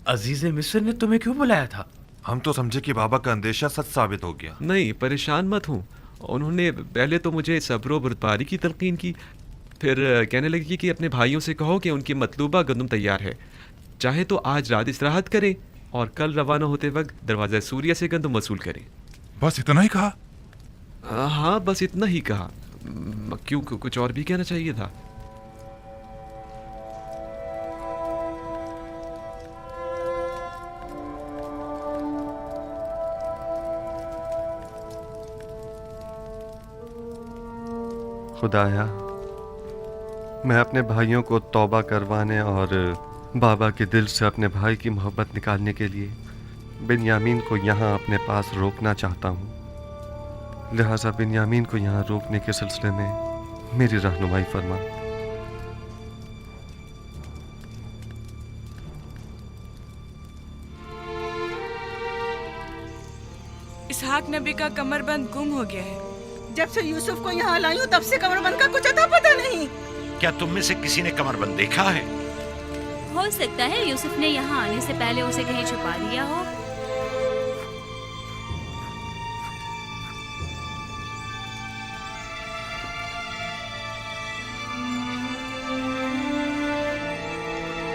अजीज मिस्र ने तुम्हें क्यों बुलाया था? हम तो समझे कि बाबा का अंदेशा सच साबित हो गया। नहीं, परेशान मत हूँ। उन्होंने पहले तो मुझे सब्र व बर्दारी की तलकीन की, फिर कहने लगी कि अपने भाइयों से कहो कि उनकी मतलूबा गंदम तैयार है, चाहे तो आज रात इस्तिराहत करें और कल रवाना होते वक्त दरवाज़ा सूर्य से गंदम वसूल करें। बस इतना ही कहा? हाँ, बस इतना ही कहा। क्यों, कुछ और भी कहना चाहिए था? खुदाया, मैं अपने भाइयों को तौबा करवाने और बाबा के दिल से अपने भाई की मोहब्बत निकालने के लिए बिन्यामीन को यहाँ अपने पास रोकना चाहता हूँ। लिहाजा बिन्यामीन को यहाँ रोकने के सिलसिले में मेरी रहनुमाई फरमा। इसहाक नबी का कमरबंद गुम हो गया है। जब से यूसुफ को यहाँ लाई हूँ तब से कमरबंद का कुछ अता पता नहीं। क्या तुम में से किसी ने कमरबंद देखा है? हो सकता है यूसुफ ने यहाँ आने से पहले उसे कहीं छुपा दिया हो।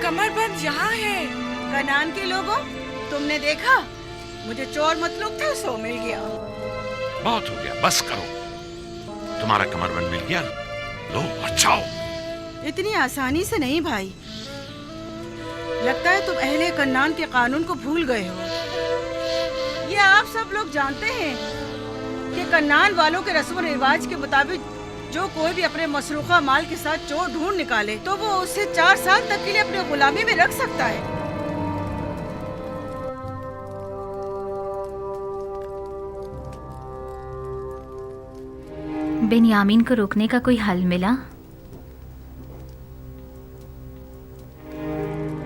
कमरबंद यहाँ है। कनान के लोगों, तुमने देखा? मुझे चोर मतलूब था, सो मिल गया। बहुत हो गया, बस करो। तुम्हारा कमरबंद मिल गया, लो अच्छा हो। इतनी आसानी से नहीं भाई। लगता है तुम अहले कन्नान के कानून को भूल गए हो। ये आप सब लोग जानते हैं कि कन्नान वालों के रस्म रिवाज के मुताबिक जो कोई भी अपने मसरूखा माल के साथ चोर ढूंढ निकाले तो वो उसे 4 साल तक के लिए अपने गुलामी में रख सकता है। बिन्यामीन को रोकने का कोई हल मिला?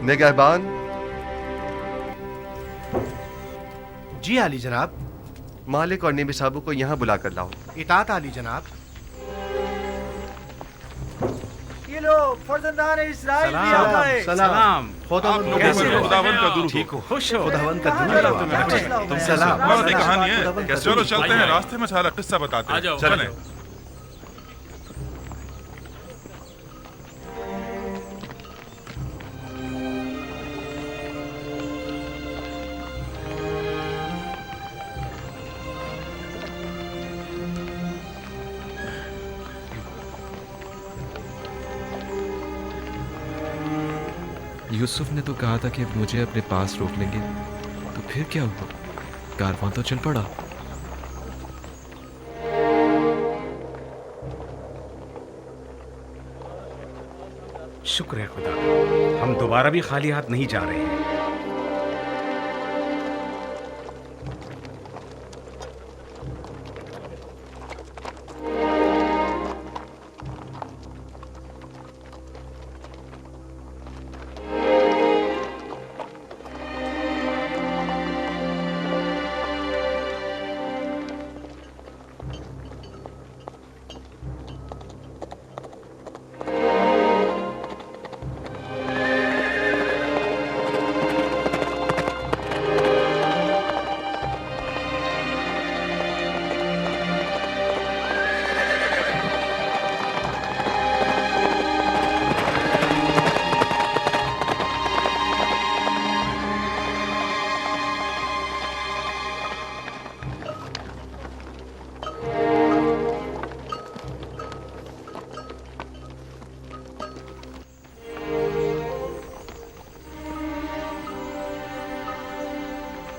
निगहबान। जी आली जनाब। मालिक और नेमी साहब को यहाँ बुला कर लाओ। इताअत आली जनाब। ये लो फर्जंदान इस्राइल भी आ गए। सलाम। खुदावंद का दुरूद। ठीक हो? खुश हो? खुदावंद का दुरूद। तुम सलाम। बहुत ही कहानी है। चलो चलते हैं, रास्ते में सारा किस्सा बताते हैं। चलें। यूसुफ ने तो कहा था कि मुझे अपने पास रोक लेंगे, तो फिर क्या हुआ? कारवां तो चल पड़ा। शुक्र है खुदा, हम दोबारा भी खाली हाथ नहीं जा रहे हैं।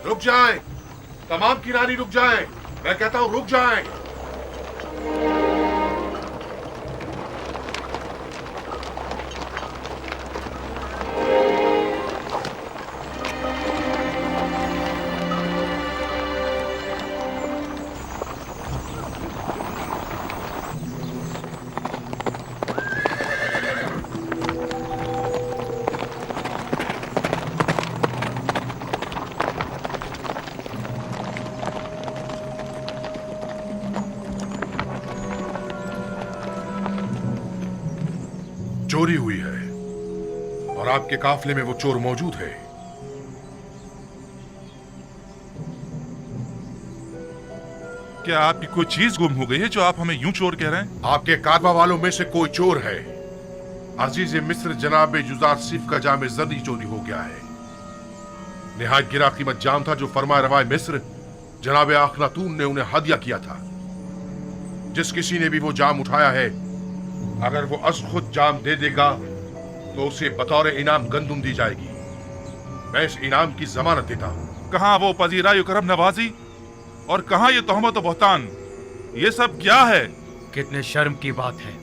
रुक जाएं, तमाम किनारी रुक जाएं। मैं कहता हूं रुक जाएं। चोरी हुई है और आपके काफले में वो चोर मौजूद है। क्या आपकी कोई चीज गुम हो गई है जो आप हमें यूं चोर कह रहे हैं? आपके कारवा वालों में से कोई चोर है। अजीज मिस्र जनाब जुजार सिफ का जाम जदी चोरी हो गया है। निहायत गिरा कीमत जाम था जो फरमा रवाए मिस्र जनाब अखनातून ने उन्हें हदिया किया था। जिस किसी ने भी वो जाम उठाया है, अगर वो अस खुद जाम दे देगा तो उसे बतौर इनाम गंदुम दी जाएगी। मैं इस इनाम की जमानत देता हूँ। कहाँ वो पजीराई करम नवाजी और कहाँ ये तोहमत बहतान? ये सब क्या है? कितने शर्म की बात है।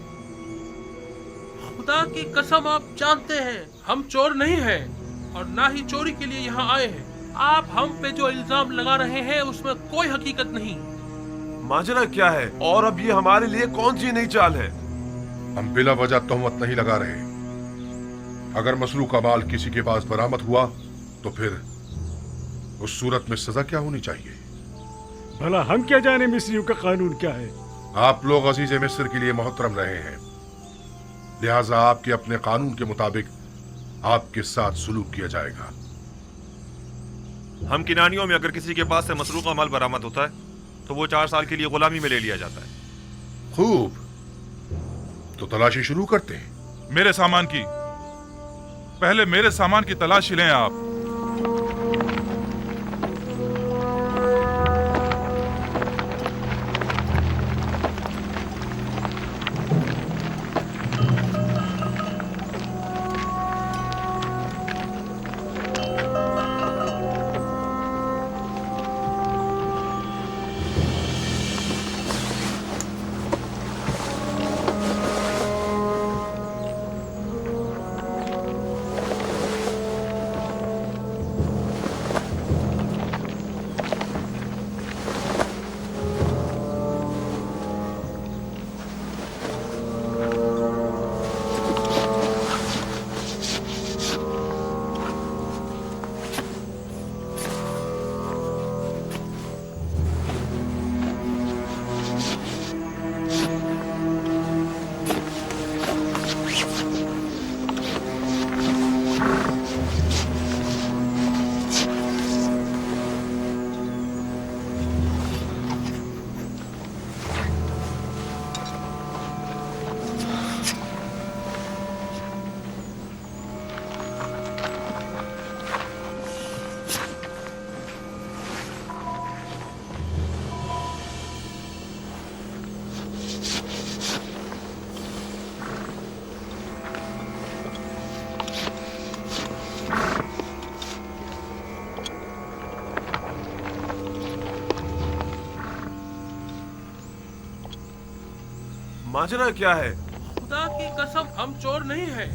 खुदा की कसम आप जानते हैं हम चोर नहीं हैं और ना ही चोरी के लिए यहाँ आए हैं। आप हम पे जो इल्जाम लगा रहे हैं उसमें कोई हकीकत नहीं। माजरा क्या है और अब ये हमारे लिए कौन सी नई चाल है? हम बिला वजह तोहमत नहीं लगा रहे। अगर मसरूक का माल किसी के पास बरामद हुआ तो फिर उस सूरत में सजा क्या होनी चाहिए? भला हम क्या जाने मिस्रियों का कानून क्या है? आप लोग अजीज मिस्र के लिए मोहतरम रहे हैं, लिहाजा आपके अपने कानून के मुताबिक आपके साथ सुलूक किया जाएगा। हम किनानियों में अगर किसी के पास से मसरूक का माल बरामद होता है तो वो 4 साल के लिए गुलामी में ले लिया जाता है। खूब, तो तलाशी शुरू करते हैं। मेरे सामान की पहले मेरे सामान की तलाशी लें आप। माजरा क्या है? खुदा की कसम हम चोर नहीं हैं।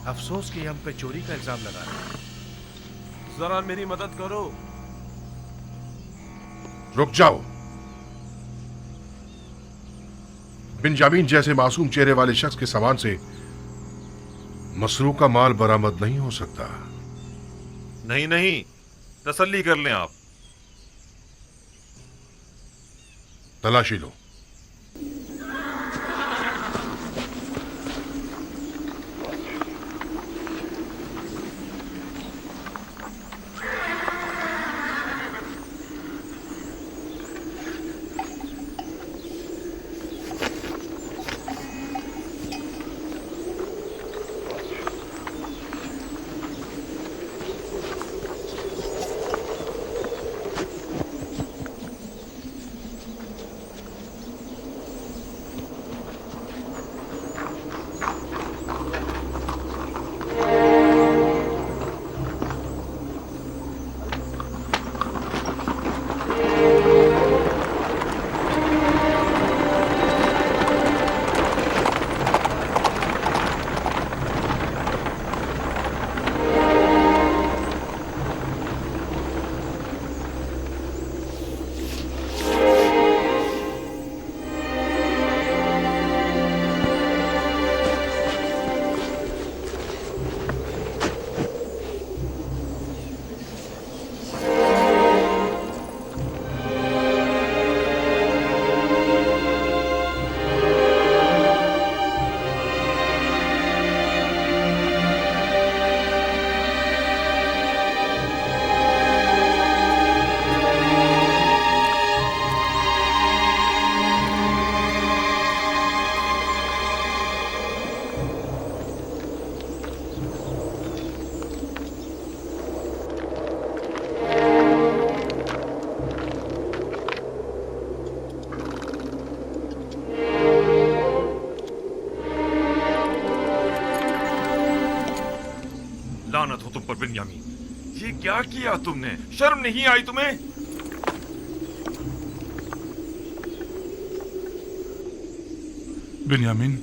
अफसोस कि हम पे चोरी का इल्जाम लगा रहे हैं। जरा मेरी मदद करो। रुक जाओ। बिंजामिन जैसे मासूम चेहरे वाले शख्स के सामान से मसरूक का माल बरामद नहीं हो सकता। नहीं नहीं, तसल्ली कर लें आप। तलाशी लो। बिन्यामीन, ये क्या किया तुमने? शर्म नहीं आई तुम्हें? बिन्यामीन,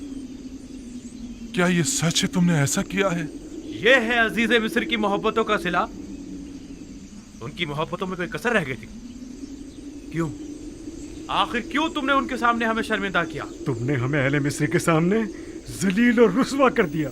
क्या ये सच है तुमने ऐसा किया है? ये है अजीज मिस्र की मोहब्बतों का सिला। उनकी मोहब्बतों में कोई कसर रह गई थी? क्यों? आखिर क्यों तुमने उनके सामने हमें शर्मिंदा किया? तुमने हमें अहले मिस्र के सामने जलील और रुस्वा कर दिया।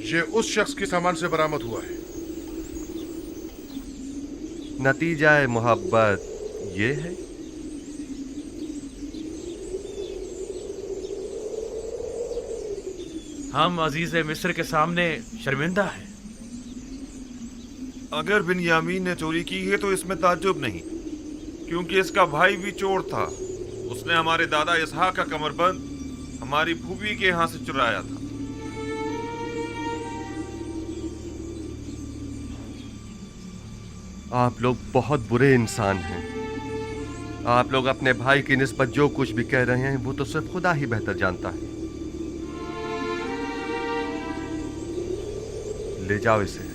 ये उस शख्स के सामान से बरामद हुआ है। नतीजा मोहब्बत ये है। हम अजीज मिस्र के सामने शर्मिंदा हैं। अगर बिन्यामीन ने चोरी की है तो इसमें ताज्जुब नहीं, क्योंकि इसका भाई भी चोर था। उसने हमारे दादा इसहाक का कमरबंद हमारी फूफी के यहाँ से चुराया था। आप लोग बहुत बुरे इंसान हैं। आप लोग अपने भाई की निस्बत जो कुछ भी कह रहे हैं वो तो सिर्फ खुदा ही बेहतर जानता है। ले जाओ इसे।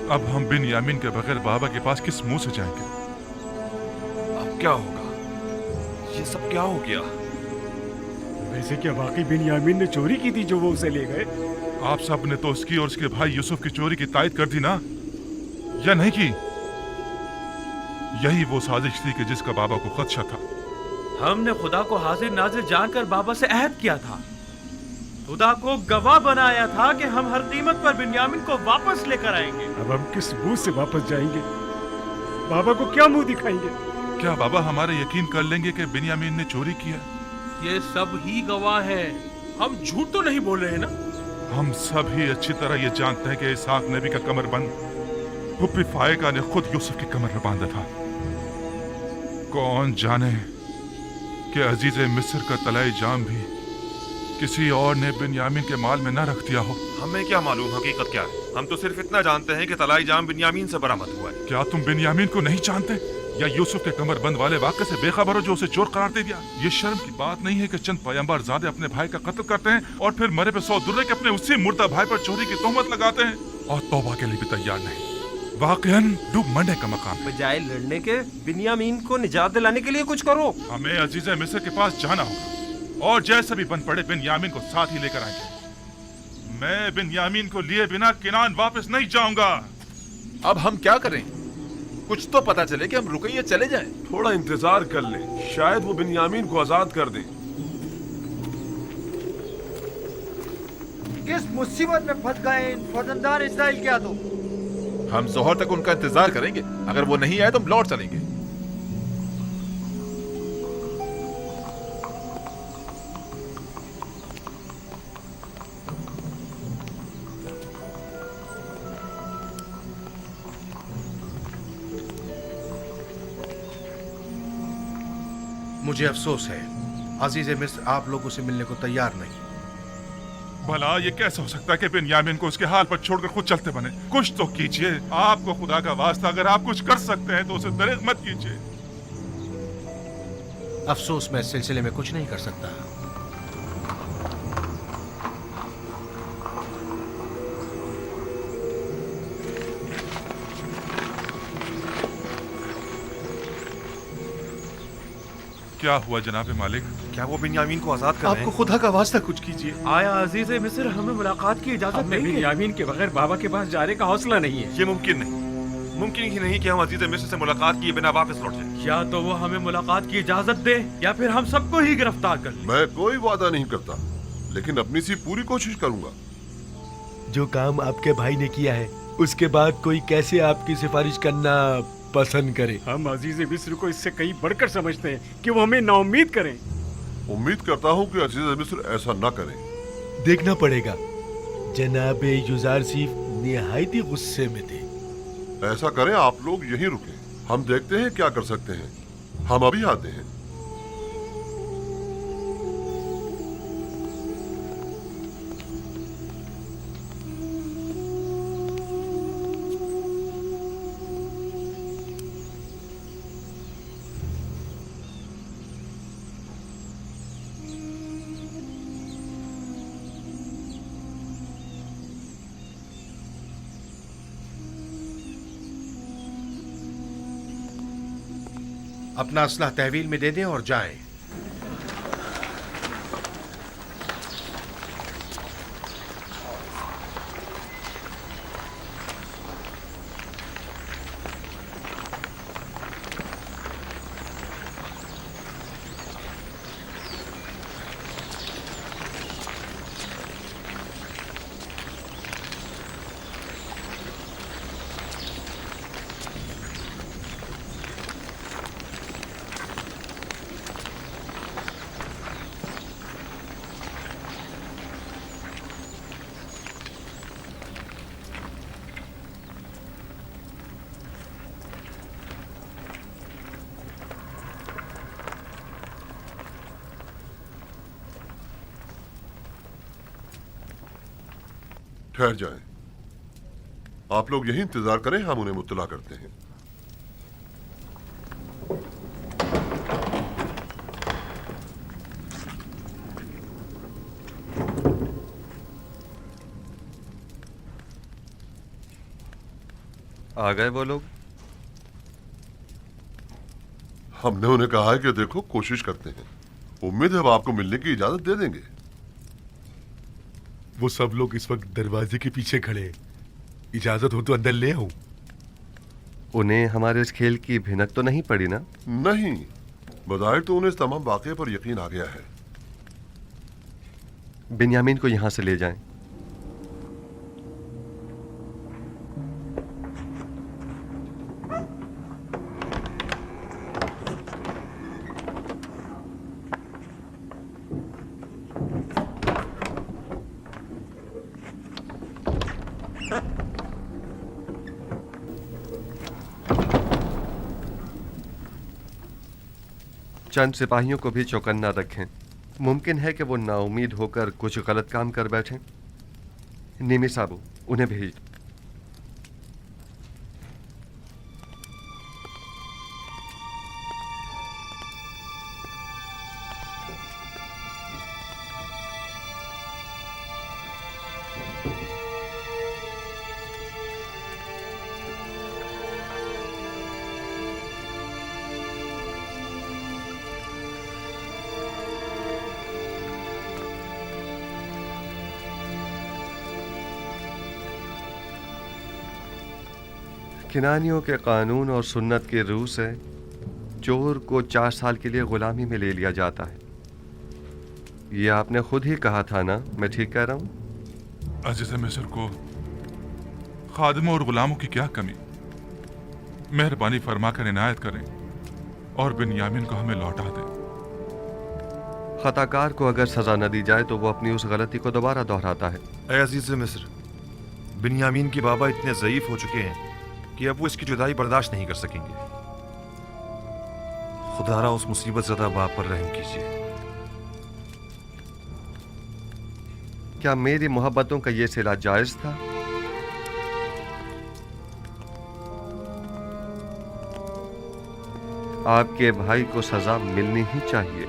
अब हम बिन्यामीन के बगैर बाबा के पास किस मुंह से जाएंगे? अब क्या होगा? ये सब क्या हो गया? वैसे क्या वाकई बिन्यामीन ने चोरी की थी जो वो उसे ले गए? आप सब ने तो उसकी और उसके भाई यूसुफ की चोरी की तायद कर दी ना, या नहीं की? यही वो साजिश थी कि जिसका बाबा को खदशा था। हमने खुदा को हाजिर नाजिर जानकर बाबा से अहद किया था, खुदा को गवाह बनाया था कि हम हर कीमत पर बिन्यामीन को वापस लेकर आएंगे। अब हम किस मुंह से वापस जाएंगे? बाबा को क्या मुंह दिखाएंगे? क्या बाबा हमारे यकीन कर लेंगे कि बिन्यामीन ने चोरी किया? ये सब ही गवाह हैं। हम झूठ तो नहीं बोल रहे हैं ना? हम सब ही अच्छी तरह ये जानते हैं कि इसहाक नबी का कमरबंद हुप्पी फायका ने खुद यूसुफ की कमर में बांधा था। कौन जाने कि अजीज मिस्र का तलाई जाम भी किसी और ने बिन्यामीन के माल में न रख दिया हो। हमें क्या मालूम हकीकत क्या है? हम तो सिर्फ इतना जानते हैं कि तलाई जाम बिन्यामीन से बरामद हुआ है। क्या तुम बिन्यामीन को नहीं जानते, या यूसुफ के कमरबंद वाले वाक़े से बेखबर हो जो उसे चोर करार दे दिया? ये शर्म की बात नहीं है कि चंद पैगंबर ज़ादे अपने भाई का कत्ल करते हैं और फिर मरे पे 100 दुर्रे के अपने उसी मुर्दा भाई पर चोरी की तोहमत लगाते हैं और तौबा के लिए भी तैयार नहीं। वाकईन डूब मरने का मकाम। बजाय लड़ने के बिन्यामीन को निजात दिलाने के लिए कुछ करो। हमें अजीज मिस्र के पास जाना होगा और जैसे भी बन पड़े बिन्यामीन को साथ ही लेकर आएंगे। मैं बिन्यामीन को लिए बिना किनान वापस नहीं जाऊंगा। अब हम क्या करें? कुछ तो पता चले कि हम रुके या चले जाएं। थोड़ा इंतजार कर ले, शायद वो बिन्यामीन को आजाद कर दे। किस मुसीबत में फंस गए इन फर्जंदान इस्राइल क्या? तो हम जोहर तक उनका इंतजार करेंगे। अगर वो नहीं आए तो हम लौट चलेंगे। मुझे अफसोस है अजीज मिस्र आप लोगों से मिलने को तैयार नहीं। भला ये कैसे हो सकता है कि बिन्यामीन को उसके हाल पर छोड़कर खुद चलते बने? कुछ तो कीजिए, आपको खुदा का वास्ता अगर आप कुछ कर सकते हैं तो उसे दरेज मत कीजिए। अफसोस मैं इस सिलसिले में कुछ नहीं कर सकता। क्या हुआ जनाब मालिक? क्या वो बिन्यामीन को आजाद कर रहे हैं? आपको खुदा का वास्ता कुछ कीजिए। आया अजीज मिस्र हमें मुलाकात की इजाजत हमें देंगे? बिन्यामीन के बगैर बाबा के पास जाने का हौसला नहीं है। ये मुमकिन नहीं, मुमकिन ही नहीं कि हम अजीज मिस्र से मुलाकात किए बिना वापस लौट जाएं। या तो वो हमें मुलाकात की इजाजत दे या फिर हम सबको ही गिरफ्तार कर ले। मैं कोई वादा नहीं करता, लेकिन अपनी सी पूरी कोशिश करूंगा। जो काम आपके भाई ने किया है उसके बाद कोई कैसे आपकी सिफारिश करना पसंद करे? हम अजीज मिस्र को इससे कहीं बढ़कर समझते हैं कि वो हमें नाउम्मीद करें। उम्मीद करता हूँ कि अजीज मिस्र ऐसा न करें। देखना पड़ेगा। जनाब युजारसीफ निहायती गुस्से में थे। ऐसा करें, आप लोग यहीं रुकें, हम देखते हैं क्या कर सकते हैं। हम अभी आते हैं। अपना असला तहवील में दे दें और जाएं। ठहर जाएं। आप लोग यही इंतजार करें, हम उन्हें मुत्तला करते हैं। आ गए वो लोग? हमने उन्हें कहा है कि देखो, कोशिश करते हैं। उम्मीद है अब आपको मिलने की इजाजत दे देंगे। वो सब लोग इस वक्त दरवाजे के पीछे खड़े हैं। इजाजत हो तो अंदर ले आऊं। उन्हें हमारे इस खेल की भिनक तो नहीं पड़ी ना? नहीं, बज़ाहिर तो उन्हें इस तमाम वाक़े पर यकीन आ गया है। बिन्यामीन को यहाँ से ले जाएं। चंद सिपाहियों को भी चौकन्ना रखें। मुमकिन है कि वो नाउमीद होकर कुछ गलत काम कर बैठें। निमी साबू, उन्हें भेज दो। किनानियों के कानून और सुन्नत के रूह से चोर को 4 साल के लिए गुलामी में ले लिया जाता है। ये आपने खुद ही कहा था ना? मैं ठीक कह रहा हूँ? अजीज मिस्र को खादिमों और गुलामों की क्या कमी? मेहरबानी फरमा कर इनायत करें और बिन्यामीन को हमें लौटा दें। खताकार को अगर सजा न दी जाए तो वो अपनी उस गलती को दोबारा दोहराता है। ऐ अजीज मिस्र, बिन्यामीन के बाबा इतने ज़ईफ हो चुके हैं कि अब वो इसकी जुदाई बर्दाश्त नहीं कर सकेंगे। खुदारा उस मुसीबत ज़दा बाप पर रहम कीजिए। क्या मेरी मोहब्बतों का ये सिला जायज था? आपके भाई को सजा मिलनी ही चाहिए।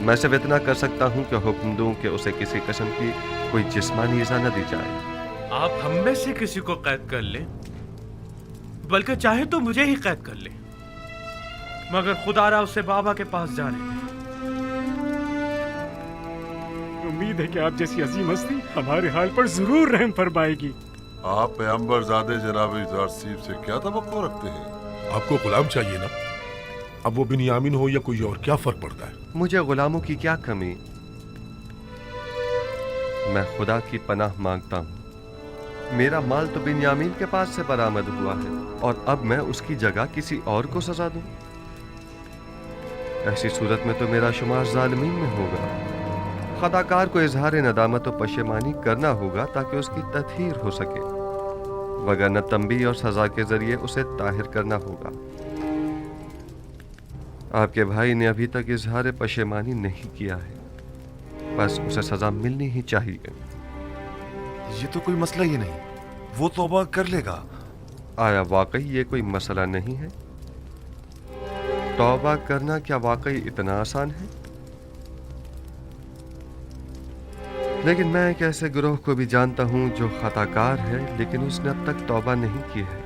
मैं सिर्फ इतना कर सकता हूं कि हुक्म दूं कि उसे किसी किस्म की कोई जिस्मानी इजा न दी जाए। आप हम में से किसी को कैद कर लें, बल्कि चाहे तो मुझे ही कैद कर ले, मगर खुदारा उसे बाबा के पास जाने दें। उम्मीद है कि आप जैसी अजीम हस्ती हमारे हाल पर जरूर रहम फरमाएगी। आप पैगंबर ज़ादे जनाब यूसुफ से क्या तवक्को रखते हैं? आपको गुलाम चाहिए ना? अब वो बिन्यामीन हो या कोई और, क्या फर्क पड़ता है? मुझे गुलामों की क्या कमी? मैं खुदा की पनाह मांगता हूँ। मेरा माल तो बिन्यामीन के पास से बरामद हुआ है और अब मैं उसकी जगह किसी और को सजा दूं? ऐसी सूरत में तो मेरा शुमार जालिमीन में होगा। खताकार को इजहार नदामत और पशेमानी करना होगा ताकि उसकी तत्हीर हो सके, वगरना तंबी और सजा के जरिए उसे ताहिर करना होगा। आपके भाई ने अभी तक इजहार पशेमानी नहीं किया है, बस उसे सजा मिलनी ही चाहिए। ये तो कोई मसला ही नहीं, वो तौबा कर लेगा। आया वाकई ये कोई मसला नहीं है? तौबा करना क्या वाकई इतना आसान है? लेकिन मैं एक ऐसे गिरोह को भी जानता हूं जो खताकार है लेकिन उसने अब तक तौबा नहीं की है।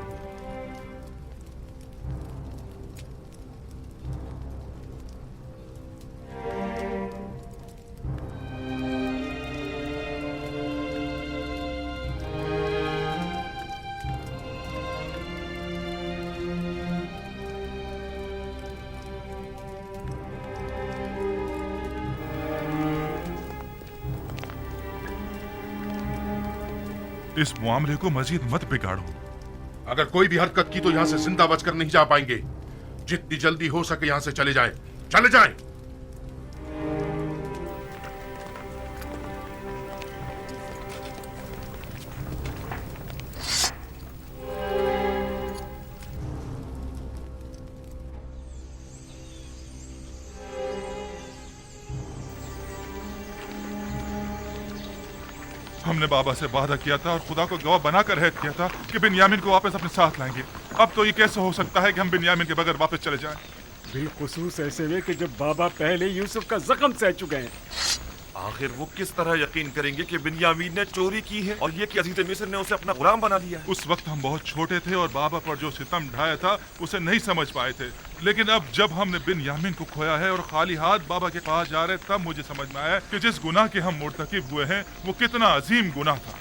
इस मामले को मजीद मत बिगाड़ो। अगर कोई भी हरकत की तो यहाँ से जिंदा बचकर नहीं जा पाएंगे। जितनी जल्दी हो सके यहाँ से चले जाएं, चले जाएं। हमने बाबा से वादा किया था और खुदा को गवाह बनाकर अहद किया था कि बिन्यामीन को वापस अपने साथ लाएंगे। अब तो ये कैसे हो सकता है कि हम बिन्यामीन के बगैर वापस चले जाएं? बिलखुसूस ऐसे में कि जब बाबा पहले यूसुफ का जख्म सह चुके हैं। आखिर वो किस तरह यकीन करेंगे कि बिन्यामीन ने चोरी की है और ये कि अजीज मिस्र ने उसे अपना गुलाम बना लिया है? उस वक्त हम बहुत छोटे थे और बाबा पर जो सितम ढाया था उसे नहीं समझ पाए थे, लेकिन अब जब हमने बिन्यामीन को खोया है और खाली हाथ बाबा के पास जा रहे, तब मुझे समझ में आया कि जिस गुनाह के हम मुर्तकिब हुए हैं वो कितना अजीम गुनाह था।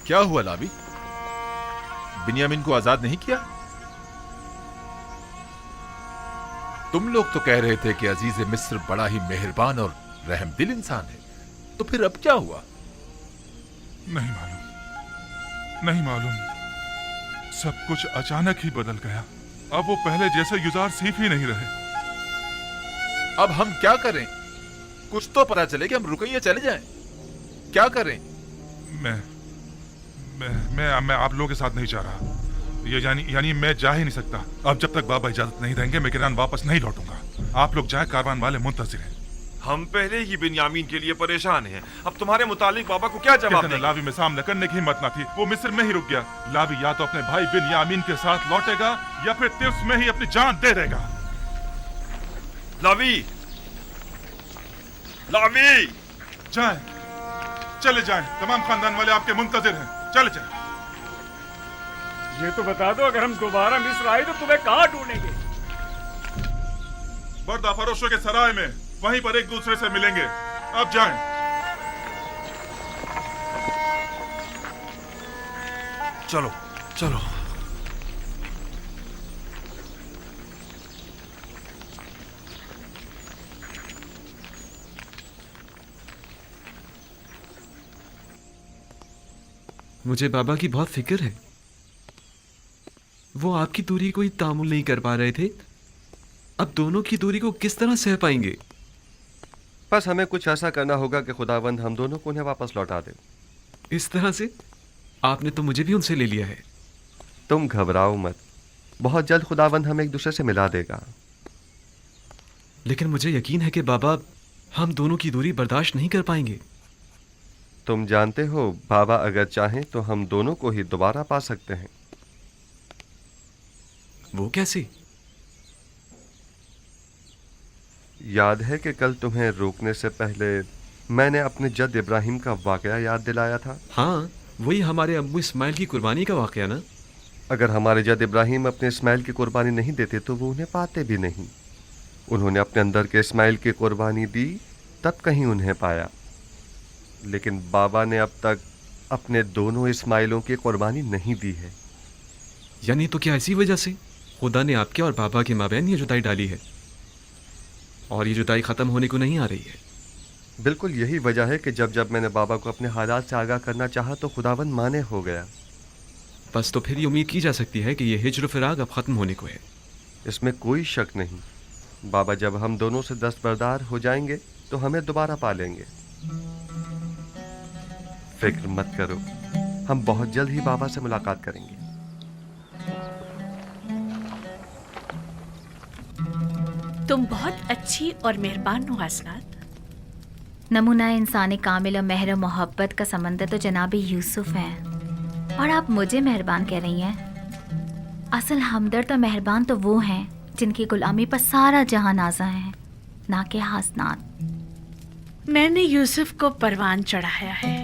क्या हुआ लावी? बिन्यामीन को आजाद नहीं किया? तुम लोग तो कह रहे थे कि अजीज मिस्र बड़ा ही मेहरबान और रहमदिल इंसान है, तो फिर अब क्या हुआ? नहीं मालूम। सब कुछ अचानक ही बदल गया। अब वो पहले जैसे यूसुफ ही नहीं रहे। अब हम क्या करें? कुछ तो पता चले कि हम रुकें या चले जाएं। क्या करें? मैं आप लोगों के साथ नहीं जा रहा। ये यानी मैं जा ही नहीं सकता। अब जब तक बाबा इजाजत नहीं देंगे मैं किरान वापस नहीं लौटूंगा। आप लोग जाए, कारवान वाले मुंतजिर हैं। हम पहले ही बिन्यामीन के लिए परेशान हैं। अब तुम्हारे मुतालिक बाबा को क्या जवाब दें? लावी में सामना करने की हिम्मत न थी, वो मिस्र में ही रुक गया। लावी या तो अपने भाई बिन्यामीन के साथ लौटेगा या फिर तिर्स में ही अपनी जान दे देगा। लावी जाए, चले जाएं। तमाम खानदान वाले आपके मुंतजिर हैं। चले जाएं। ये तो बता दो, अगर हम दोबारा मिस्र आए तो तुम्हें कहाँ ढूंढेंगे? बर्दा फरोशों के सराय में, वहीं पर एक दूसरे से मिलेंगे। अब जाएं। चलो। मुझे बाबा की बहुत फिक्र है। वो आपकी दूरी को ही तामुल नहीं कर पा रहे थे, अब दोनों की दूरी को किस तरह सह पाएंगे? बस हमें कुछ ऐसा करना होगा कि खुदावंद हम दोनों को उन्हें वापस लौटा दे। इस तरह से? आपने तो मुझे भी उनसे ले लिया है। तुम घबराओ मत, बहुत जल्द खुदावंद हमें एक दूसरे से मिला देगा। लेकिन मुझे यकीन है कि बाबा हम दोनों की दूरी बर्दाश्त नहीं कर पाएंगे। तुम जानते हो बाबा अगर चाहें तो हम दोनों को ही दोबारा पा सकते हैं। वो कैसे? याद है कि कल तुम्हें रोकने से पहले मैंने अपने जद इब्राहिम का वाकया याद दिलाया था? हाँ, वही हमारे अब्बू इस्माइल की कुर्बानी का वाकया ना? अगर हमारे जद इब्राहिम अपने इस्माइल की कुर्बानी नहीं देते तो वो उन्हें पाते भी नहीं। उन्होंने अपने अंदर के इस्माइल की कुर्बानी दी, तब कहीं उन्हें पाया। लेकिन बाबा ने अब तक अपने दोनों इस्माइलों की कुर्बानी नहीं दी है। यानी तो क्या इसी वजह से खुदा ने आपके और बाबा के माबैन ये जुदाई डाली है, और ये जुदाई ख़त्म होने को नहीं आ रही है? बिल्कुल यही वजह है कि जब जब मैंने बाबा को अपने हालात से आगाह करना चाहा तो खुदावंद माने हो गया। बस तो फिर ये उम्मीद की जा सकती है कि ये हिज्र फिराक अब ख़त्म होने को है। इसमें कोई शक नहीं। बाबा जब हम दोनों से दस्तबरदार हो जाएंगे तो हमें दोबारा पा लेंगे। फिक्र मत करो, हम बहुत जल्द ही बाबा से मुलाकात करेंगे। तुम बहुत अच्छी और मेहरबान हो हसनात। नमूना इंसानी कामिल और मेहर मोहब्बत का समंदर तो जनाब यूसुफ है, और आप मुझे मेहरबान कह रही हैं। असल हमदर्द और मेहरबान तो वो हैं जिनकी गुलामी पर सारा जहां नाज़ा है, ना कि हसनात। मैंने यूसुफ को परवान चढ़ाया है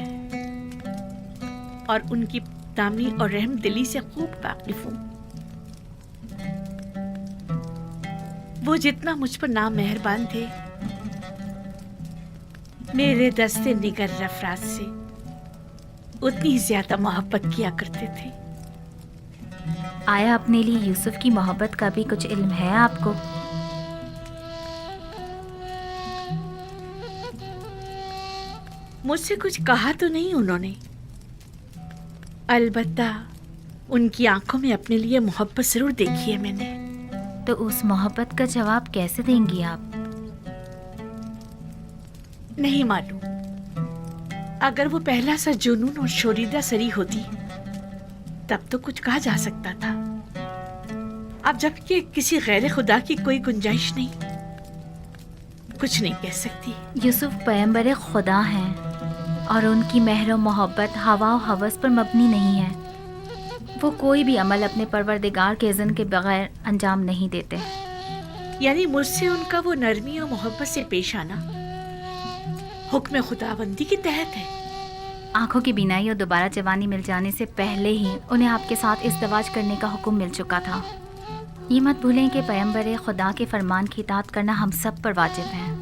और उनकी दामी और रहम दिली से खूब वाकिफ हूँ। वो जितना मुझ पर नामेहरबान थे, मेरे दस्ते निगर अफराद से उतनी ज्यादा मोहब्बत किया करते थे। आया अपने लिए यूसुफ की मोहब्बत का भी कुछ इल्म है आपको? मुझसे कुछ कहा तो नहीं उन्होंने, अलबत्ता उनकी आंखों में अपने लिए मोहब्बत जरूर देखी है मैंने। तो उस मोहब्बत का जवाब कैसे देंगी आप? नहीं मालूम। अगर वो पहला सा जुनून और शोरीदा सरी होती तब तो कुछ कहा जा सकता था। अब जबकि किसी गैर खुदा की कोई गुंजाइश नहीं, कुछ नहीं कह सकती। यूसुफ पैगंबर खुदा हैं और उनकी मेहर और मोहब्बत हवा और हवस पर मबनी नहीं है। वो कोई भी अमल अपने परवरदिगार के इज़्न के बगैर अंजाम नहीं देते। यानी मुझसे उनका वो नरमी और मोहब्बत से पेश आना हुक्म खुदाबंदी के तहत है। आंखों की बीनाई और दोबारा जवानी मिल जाने से पहले ही उन्हें आपके साथ इज़्दिवाज करने का हुक्म मिल चुका था। ये मत भूलें कि पैगंबर खुदा के फरमान की इताअत करना हम सब पर वाजिब है।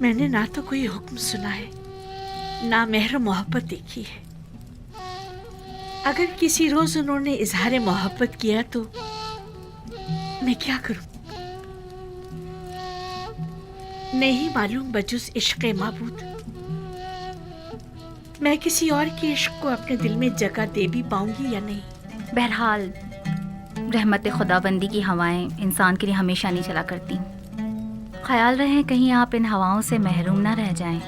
मैंने ना तो कोई हुक्म सुना है, ना मेहर मोहब्बत देखी है। अगर किसी रोज उन्होंने इजहार मोहब्बत किया तो मैं क्या करूं? नहीं मालूम बजुस इश्क़ माबूद मैं किसी और के इश्क को अपने दिल में जगह दे भी पाऊंगी या नहीं। बहरहाल रहमत खुदाबंदी की हवाएं इंसान के लिए हमेशा नहीं चला करती। ख्याल रहे कहीं आप इन हवाओं से महरूम ना रह जाएं।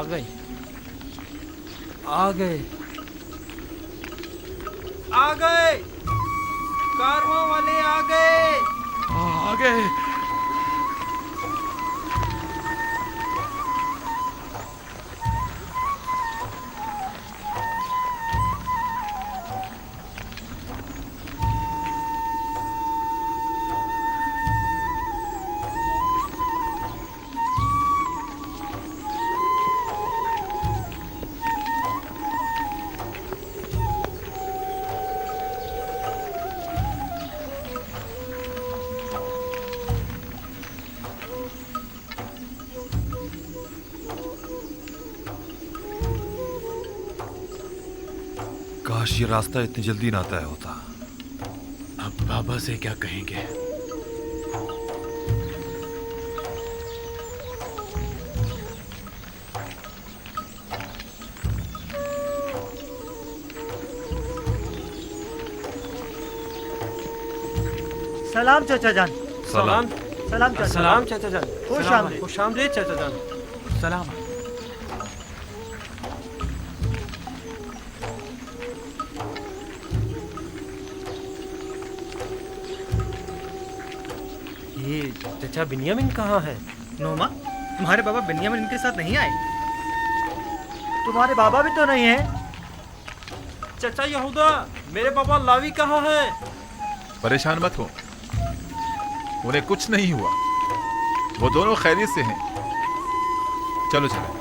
आ गए आ गए आ गए, कारवां वाले आ गए आ गए। काश ये रास्ता इतनी जल्दी ना तय होता। अब बाबा से क्या कहेंगे? सलाम चाचा जान। सलाम। सलाम चाचा। सलाम चाचा जान। खुश सलाम। आमदीद। खुश आमदीद चाचा जान। सलाम। ये चाचा बिन्यामिन कहाँ है? नोमा, तुम्हारे बाबा बिन्यामिन इनके साथ नहीं आए? तुम्हारे बाबा भी तो नहीं है। चाचा यहूदा, मेरे बाबा लावी कहाँ है? परेशान मत हो, उन्हें कुछ नहीं हुआ, वो दोनों खैरियत से हैं। चलो चलो।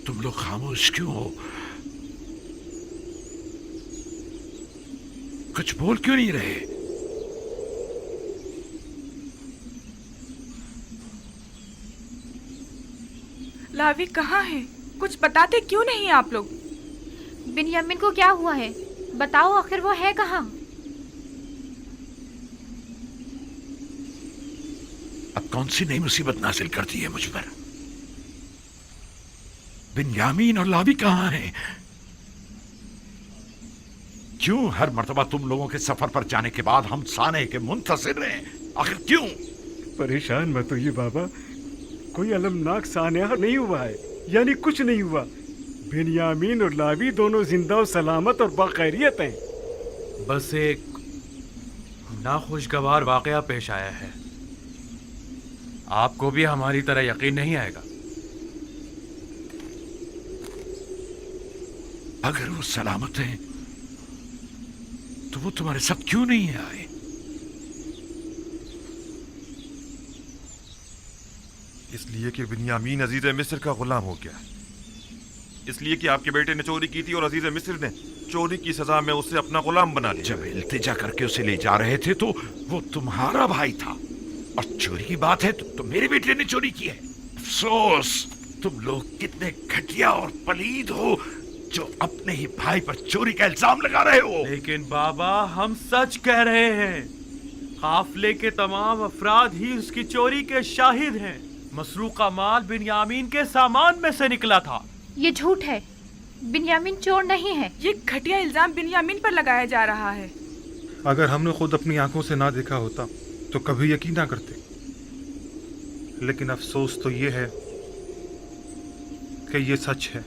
तुम लोग खामोश क्यों हो? कुछ बोल क्यों नहीं रहे? लावी कहाँ है? कुछ बताते क्यों नहीं आप लोग? बिन्यामिन को क्या हुआ है? बताओ, आखिर वो है कहाँ? अब कौन सी नई मुसीबत नाजिल कर दी है मुझ पर? बिन्यामीन और लावी कहाँ हैं? क्यों हर मर्तबा तुम लोगों के सफर पर जाने के बाद हम साने के मुंतज़िर हैं? आखिर क्यों? परेशान मत होइए बाबा, कोई अलमनाक सान्या नहीं हुआ है, यानी कुछ नहीं हुआ। बिन्यामीन और लावी दोनों जिंदा और सलामत और बाखैरियत हैं। बस एक नाखुशगवार वाकया पेश आया है। आपको भी हमारी तरह यकीन नहीं आएगा। अगर वो सलामत हैं तो वो तुम्हारे साथ क्यों नहीं आए? इसलिए कि बिन्यामीन अजीज मिस्र का गुलाम हो गया। इसलिए कि आपके बेटे ने चोरी की थी और अजीज मिस्र ने चोरी की सजा में उसे अपना गुलाम बना लिया। जब इल्तिजा करके उसे ले जा रहे थे तो वो तुम्हारा भाई था, और चोरी की बात है तो मेरे बेटे ने चोरी की है। अफसोस, तुम लोग कितने घटिया और पलीद हो जो अपने ही भाई पर चोरी का इल्जाम लगा रहे हो। लेकिन बाबा, हम सच कह रहे हैं। काफिले के तमाम अफराद ही उसकी चोरी के शाहिद हैं। मसरूका माल बिन्यामीन के सामान में से निकला था। ये झूठ है, बिन्यामीन चोर नहीं है। ये घटिया इल्जाम बिन्यामीन पर लगाया जा रहा है। अगर हमने खुद अपनी आंखों से ना देखा होता तो कभी यकीन ना करते। लेकिन अफसोस तो ये है कि ये सच है।